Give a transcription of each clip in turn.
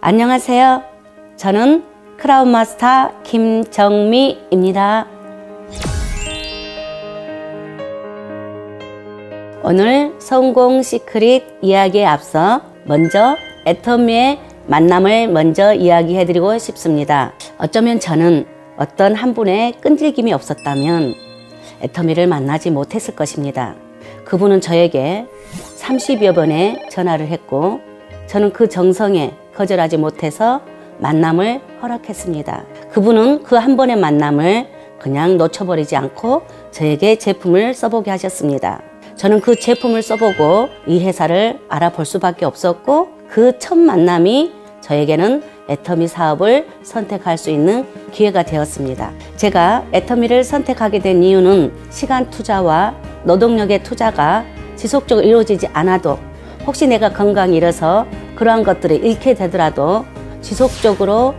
안녕하세요. 저는 크라운 마스터 김정미입니다. 오늘 성공 시크릿 이야기에 앞서 먼저 애터미의 만남을 먼저 이야기해드리고 싶습니다. 어쩌면 저는 어떤 한 분의 끈질김이 없었다면 애터미를 만나지 못했을 것입니다. 그분은 저에게 30여 번의 전화를 했고 저는 그 정성에 거절하지 못해서 만남을 허락했습니다. 그분은 그 한 번의 만남을 그냥 놓쳐버리지 않고 저에게 제품을 써보게 하셨습니다. 저는 그 제품을 써보고 이 회사를 알아볼 수밖에 없었고 그 첫 만남이 저에게는 애터미 사업을 선택할 수 있는 기회가 되었습니다. 제가 애터미를 선택하게 된 이유는 시간 투자와 노동력의 투자가 지속적으로 이루어지지 않아도 혹시 내가 건강이 잃어서 그러한 것들을 잃게 되더라도 지속적으로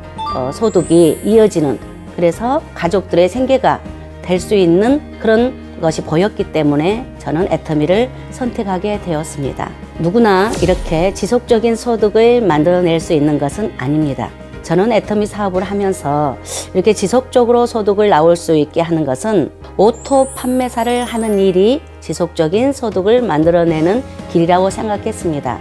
소득이 이어지는, 그래서 가족들의 생계가 될 수 있는 그런 것이 보였기 때문에 저는 애터미를 선택하게 되었습니다. 누구나 이렇게 지속적인 소득을 만들어낼 수 있는 것은 아닙니다. 저는 애터미 사업을 하면서 이렇게 지속적으로 소득을 나올 수 있게 하는 것은 오토 판매사를 하는 일이 지속적인 소득을 만들어내는 길이라고 생각했습니다.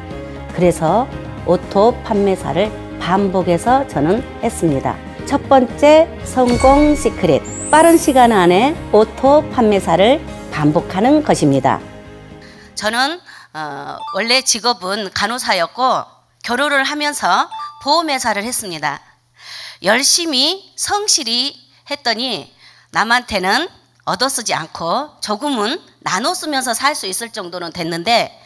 그래서 오토 판매사를 반복해서 저는 했습니다. 첫 번째 성공 시크릿, 빠른 시간 안에 오토 판매사를 반복하는 것입니다. 저는 원래 직업은 간호사였고 결혼을 하면서 보험회사를 했습니다. 열심히 성실히 했더니 남한테는 얻어쓰지 않고 조금은 나눠 쓰면서 살 수 있을 정도는 됐는데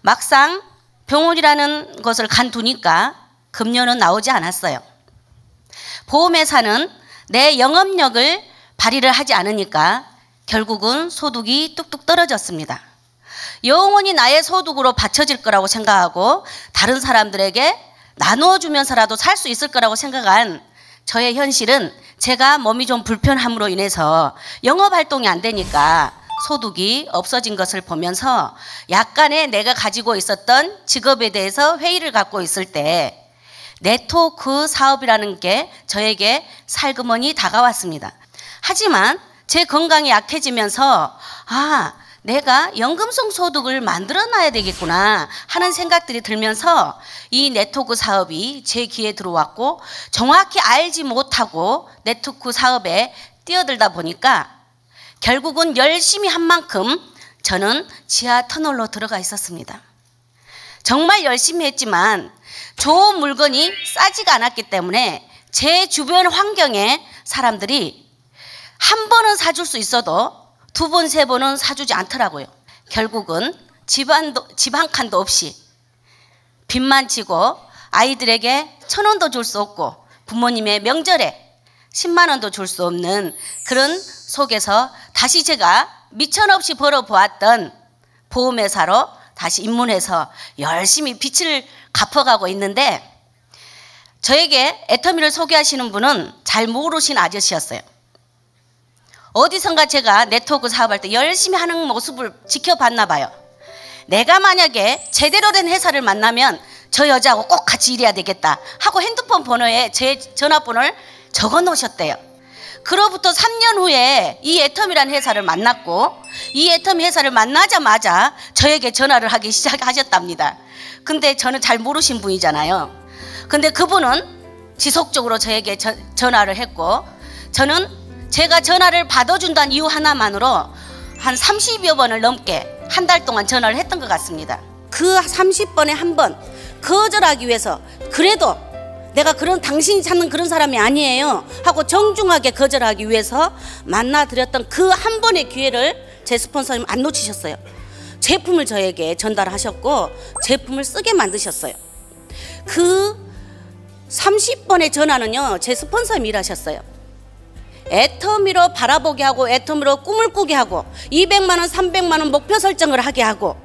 막상 병원이라는 것을 간두니까 급료는 나오지 않았어요. 보험회사는 내 영업력을 발휘를 하지 않으니까 결국은 소득이 뚝뚝 떨어졌습니다. 영원히 나의 소득으로 받쳐질 거라고 생각하고 다른 사람들에게 나눠주면서라도 살 수 있을 거라고 생각한 저의 현실은 제가 몸이 좀 불편함으로 인해서 영업활동이 안 되니까 소득이 없어진 것을 보면서 약간의 내가 가지고 있었던 직업에 대해서 회의를 갖고 있을 때 네트워크 사업이라는 게 저에게 살그머니 다가왔습니다. 하지만 제 건강이 약해지면서 내가 연금성 소득을 만들어 놔야 되겠구나 하는 생각들이 들면서 이 네트워크 사업이 제 귀에 들어왔고 정확히 알지 못하고 네트워크 사업에 뛰어들다 보니까 결국은 열심히 한 만큼 저는 지하 터널로 들어가 있었습니다. 정말 열심히 했지만 좋은 물건이 싸지가 않았기 때문에 제 주변 환경에 사람들이 한 번은 사줄 수 있어도 두 번, 세 번은 사주지 않더라고요. 결국은 집 한 칸도 없이 빚만 지고 아이들에게 1,000원도 줄 수 없고 부모님의 명절에 10만 원도 줄 수 없는 그런 속에서 다시 제가 미천없이 벌어보았던 보험회사로 다시 입문해서 열심히 빚을 갚아가고 있는데 저에게 애터미를 소개하시는 분은 잘 모르신 아저씨였어요. 어디선가 제가 네트워크 사업할 때 열심히 하는 모습을 지켜봤나 봐요. 내가 만약에 제대로 된 회사를 만나면 저 여자하고 꼭 같이 일해야 되겠다 하고 핸드폰 번호에 제 전화번호를 적어 놓으셨대요. 그로부터 3년 후에 이 애터미라는 회사를 만났고 이 애터미 회사를 만나자마자 저에게 전화를 하기 시작하셨답니다. 근데 저는 잘 모르신 분이잖아요. 근데 그분은 지속적으로 저에게 전화를 했고 저는 제가 전화를 받아준다는 이유 하나만으로 한 30여 번을 넘게 한 달 동안 전화를 했던 것 같습니다. 그 30번에 한 번 거절하기 위해서 그래도 내가 당신이 찾는 그런 사람이 아니에요 하고 정중하게 거절하기 위해서 만나드렸던 그 한 번의 기회를 제 스폰서님 안 놓치셨어요. 제품을 저에게 전달하셨고 제품을 쓰게 만드셨어요. 그 30번의 전화는요 제 스폰서님이 일하셨어요. 애터미로 바라보게 하고 애터미로 꿈을 꾸게 하고 200만 원, 300만 원 목표 설정을 하게 하고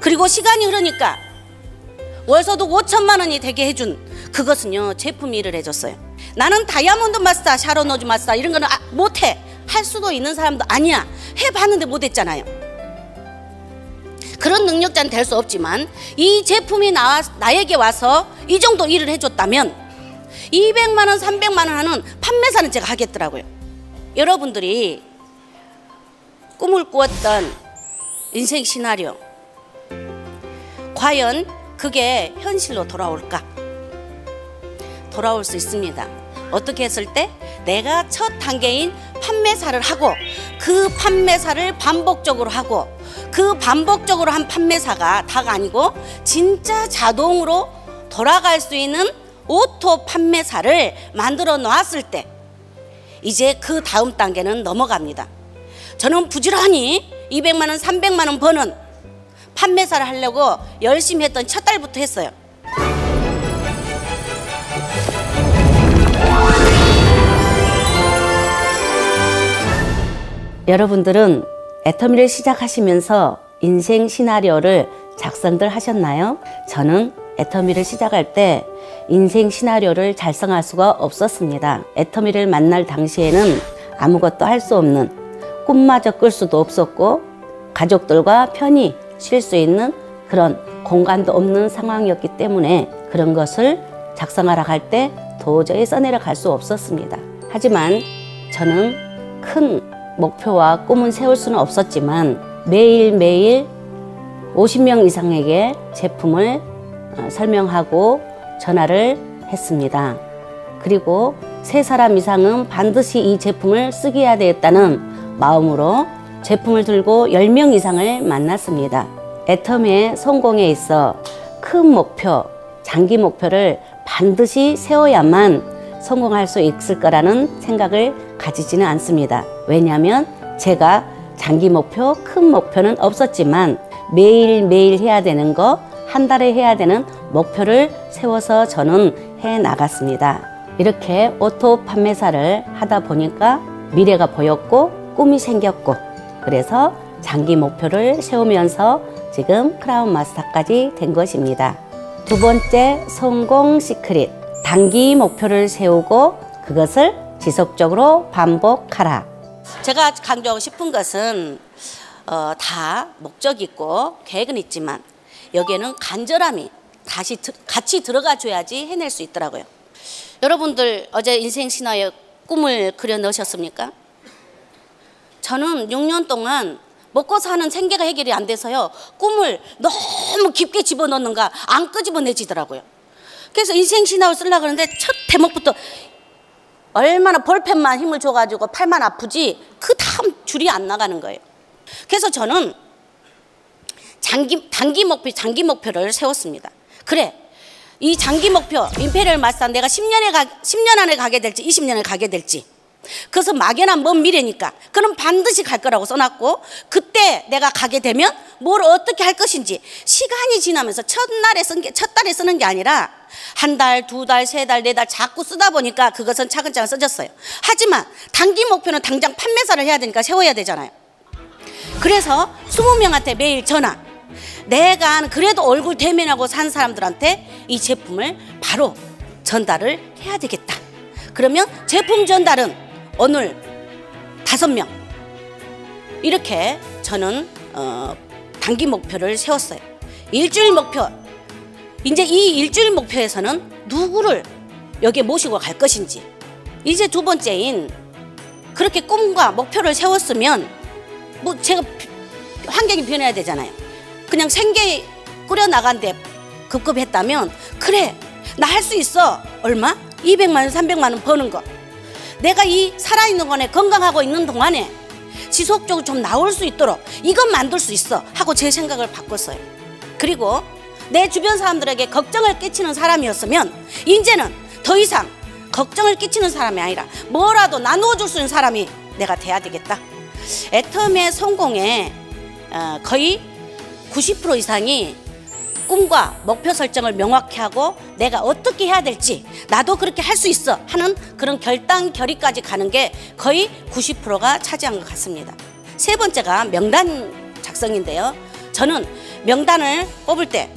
그리고 시간이 흐르니까 월소득 5천만 원이 되게 해준 그것은요 제품이 일을 해줬어요. 나는 다이아몬드 마스터, 샤론 로즈 마스터 이런 거는 못해 할 수도 있는 사람도 아니야. 해봤는데 못했잖아요. 그런 능력자는 될 수 없지만 이 제품이 나에게 와서 이 정도 일을 해줬다면 200만 원, 300만 원 하는 판매사는 제가 하겠더라고요. 여러분들이 꿈을 꾸었던 인생 시나리오, 과연 그게 현실로 돌아올까? 돌아올 수 있습니다. 어떻게 했을 때 내가 첫 단계인 판매사를 하고 그 판매사를 반복적으로 하고 그 반복적으로 한 판매사가 다가 아니고 진짜 자동으로 돌아갈 수 있는 오토 판매사를 만들어 놨을 때 이제 그 다음 단계는 넘어갑니다. 저는 부지런히 200만 원, 300만 원 버는 판매사를 하려고 열심히 했던 첫 달부터 했어요. 여러분들은 애터미를 시작하시면서 인생 시나리오를 작성들 하셨나요? 저는 애터미를 시작할 때 인생 시나리오를 작성할 수가 없었습니다. 애터미를 만날 당시에는 아무것도 할 수 없는, 꿈마저 꿀 수도 없었고 가족들과 편히 쉴 수 있는 그런 공간도 없는 상황이었기 때문에 그런 것을 작성하러 갈 때 도저히 써내려 갈 수 없었습니다. 하지만 저는 큰 목표와 꿈은 세울 수는 없었지만 매일매일 50명 이상에게 제품을 설명하고 전화를 했습니다. 그리고 3사람 이상은 반드시 이 제품을 쓰게 해야 되겠다는 마음으로 제품을 들고 10명 이상을 만났습니다. 애터미의 성공에 있어 큰 목표, 장기 목표를 반드시 세워야만 성공할 수 있을 거라는 생각을 가지지는 않습니다. 왜냐하면 제가 장기 목표, 큰 목표는 없었지만 매일매일 해야 되는 거, 한 달에 해야 되는 목표를 세워서 저는 해 나갔습니다. 이렇게 오토 판매사를 하다 보니까 미래가 보였고 꿈이 생겼고 그래서 장기 목표를 세우면서 지금 크라운 마스터까지 된 것입니다. 두 번째 성공 시크릿, 단기 목표를 세우고 그것을 지속적으로 반복하라. 제가 강조하고 싶은 것은 다 목적이 있고 계획은 있지만 여기에는 간절함이 같이 들어가 줘야지 해낼 수 있더라고요. 여러분들 어제 인생 신화에 꿈을 그려 넣으셨습니까? 저는 6년 동안 먹고 사는 생계가 해결이 안 돼서요. 꿈을 너무 깊게 집어넣는가 안 끄집어내지더라고요. 그래서 인생 신화를 쓰려고 하는데 첫 대목부터 얼마나 볼펜만 힘을 줘가지고 팔만 아프지 그 다음 줄이 안 나가는 거예요. 그래서 저는 단기 목표, 장기 목표를 세웠습니다. 그래, 이 장기 목표 임페리얼 마스터 내가 10년 안에 가게 될지 20년에 가게 될지 그것은 막연한 먼 미래니까 그럼 반드시 갈 거라고 써놨고 그때 내가 가게 되면 뭘 어떻게 할 것인지 시간이 지나면서 첫 달에 쓰는 게 아니라 한 달, 2달, 3달, 4달 자꾸 쓰다 보니까 그것은 차근차근 써졌어요. 하지만 단기 목표는 당장 판매사를 해야 되니까 세워야 되잖아요. 그래서 20명한테 매일 전화, 내가 그래도 얼굴 대면하고 산 사람들한테 이 제품을 바로 전달을 해야 되겠다. 그러면 제품 전달은 오늘 5명 이렇게 저는 단기 목표를 세웠어요. 일주일 목표, 이제 이 일주일 목표에서는 누구를 여기에 모시고 갈 것인지 이제 두 번째인 그렇게 꿈과 목표를 세웠으면 뭐 제가 환경이 변해야 되잖아요. 그냥 생계 꾸려나간데 급급했다면 그래 나 할 수 있어. 얼마? 200만 원 300만 원 버는 거 내가 이 살아있는 거네 건강하고 있는 동안에 지속적으로 좀 나올 수 있도록 이건 만들 수 있어 하고 제 생각을 바꿨어요. 그리고 내 주변 사람들에게 걱정을 끼치는 사람이었으면 이제는 더 이상 걱정을 끼치는 사람이 아니라 뭐라도 나누어 줄 수 있는 사람이 내가 돼야 되겠다. 애터미의 성공에 거의 90% 이상이 꿈과 목표 설정을 명확히 하고 내가 어떻게 해야 될지 나도 그렇게 할 수 있어 하는 그런 결단결의까지 가는 게 거의 90%가 차지한 것 같습니다. 세 번째가 명단 작성인데요. 저는 명단을 뽑을 때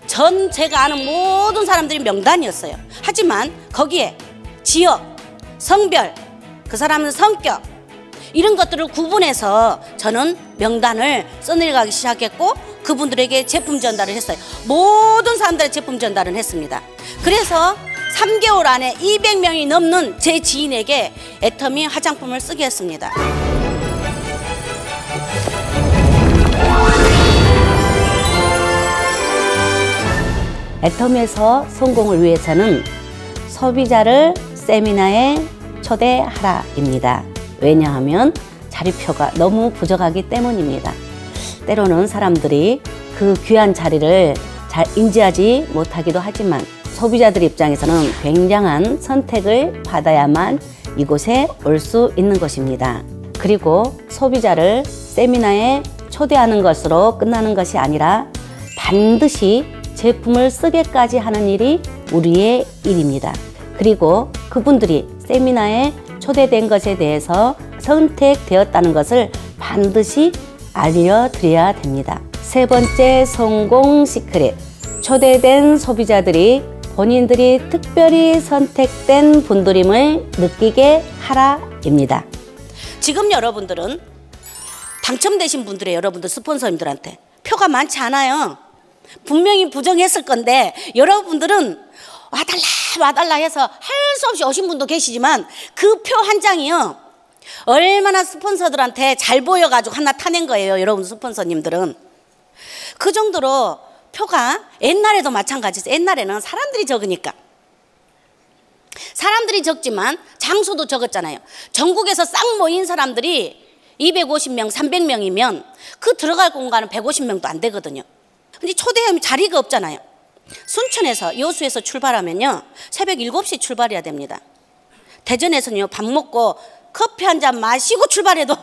전 제가 아는 모든 사람들이 명단이었어요. 하지만 거기에 지역, 성별, 그 사람의 성격 이런 것들을 구분해서 저는 명단을 써내려가기 시작했고 그분들에게 제품 전달을 했어요. 모든 사람들의 제품 전달을 했습니다. 그래서 3개월 안에 200명이 넘는 제 지인에게 애터미 화장품을 쓰게 했습니다. 애터미에서 성공을 위해서는 소비자를 세미나에 초대하라입니다. 왜냐하면 자리표가 너무 부족하기 때문입니다. 때로는 사람들이 그 귀한 자리를 잘 인지하지 못하기도 하지만 소비자들 입장에서는 굉장한 선택을 받아야만 이곳에 올 수 있는 것입니다. 그리고 소비자를 세미나에 초대하는 것으로 끝나는 것이 아니라 반드시 제품을 쓰게까지 하는 일이 우리의 일입니다. 그리고 그분들이 세미나에 초대된 것에 대해서 선택되었다는 것을 반드시 알려드려야 됩니다. 세 번째 성공 시크릿. 초대된 소비자들이 본인들이 특별히 선택된 분들임을 느끼게 하라입니다. 지금 여러분들은 당첨되신 분들의 여러분들 스폰서님들한테 표가 많지 않아요. 분명히 부정했을 건데 여러분들은 와달라 해서 할 수 없이 오신 분도 계시지만 그 표 한 장이요 얼마나 스폰서들한테 잘 보여가지고 하나 타낸 거예요. 여러분 스폰서님들은 그 정도로 표가 옛날에도 마찬가지죠. 옛날에는 사람들이 적으니까 사람들이 적지만 장소도 적었잖아요. 전국에서 싹 모인 사람들이 250명 300명이면 그 들어갈 공간은 150명도 안 되거든요. 근데 초대하면 자리가 없잖아요. 순천에서 여수에서 출발하면요 새벽 7시 출발해야 됩니다. 대전에서는요 밥 먹고 커피 한 잔 마시고 출발해도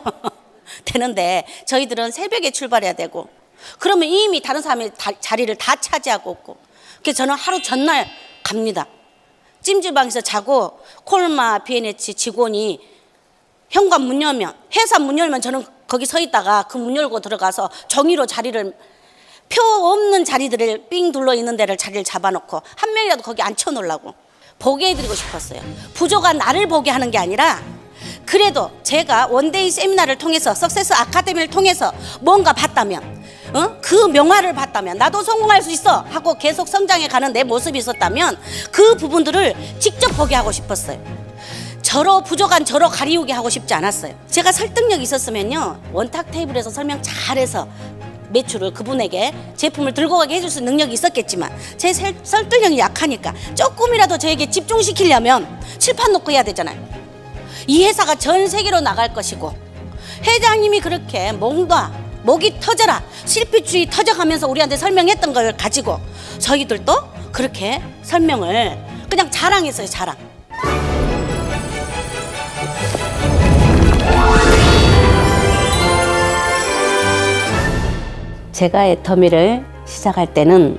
되는데 저희들은 새벽에 출발해야 되고 그러면 이미 다른 사람이 자리를 다 차지하고 있고 그래서 저는 하루 전날 갑니다. 찜질방에서 자고 콜마 B&H 직원이 현관 문 열면 회사 문 열면 저는 거기 서 있다가 그 문 열고 들어가서 정의로 자리를 표 없는 자리들을 삥 둘러 있는 데를 자리를 잡아놓고 한 명이라도 거기 앉혀놓으려고 보게 해드리고 싶었어요. 부족한 나를 보게 하는 게 아니라 그래도 제가 원데이 세미나를 통해서 석세스 아카데미를 통해서 뭔가 봤다면 그 명화를 봤다면 나도 성공할 수 있어 하고 계속 성장해 가는 내 모습이 있었다면 그 부분들을 직접 보게 하고 싶었어요. 저로 부족한 저로 가리우게 하고 싶지 않았어요. 제가 설득력이 있었으면요 원탁 테이블에서 설명 잘해서 매출을 그분에게 제품을 들고 가게 해줄 수 있는 능력이 있었겠지만 제 설득력이 약하니까 조금이라도 저에게 집중시키려면 칠판 놓고 해야 되잖아요. 이 회사가 전 세계로 나갈 것이고 회장님이 그렇게 목이 터져라 실핏줄이 터져가면서 우리한테 설명했던 걸 가지고 저희들도 그렇게 설명을 그냥 자랑했어요. 자랑. 제가 애터미를 시작할 때는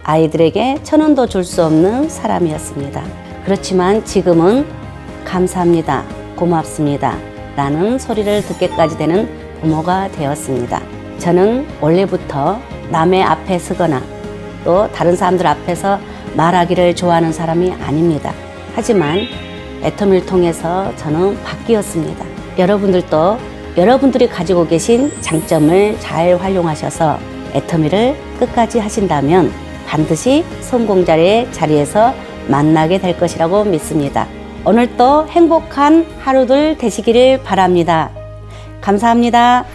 아이들에게 1,000원도 줄 수 없는 사람이었습니다. 그렇지만 지금은 감사합니다, 고맙습니다 라는 소리를 듣게까지 되는 부모가 되었습니다. 저는 원래부터 남의 앞에 서거나 또 다른 사람들 앞에서 말하기를 좋아하는 사람이 아닙니다. 하지만 애터미를 통해서 저는 바뀌었습니다. 여러분들도 여러분들이 가지고 계신 장점을 잘 활용하셔서 애터미를 끝까지 하신다면 반드시 성공자의 자리에서 만나게 될 것이라고 믿습니다. 오늘도 행복한 하루들 되시기를 바랍니다. 감사합니다.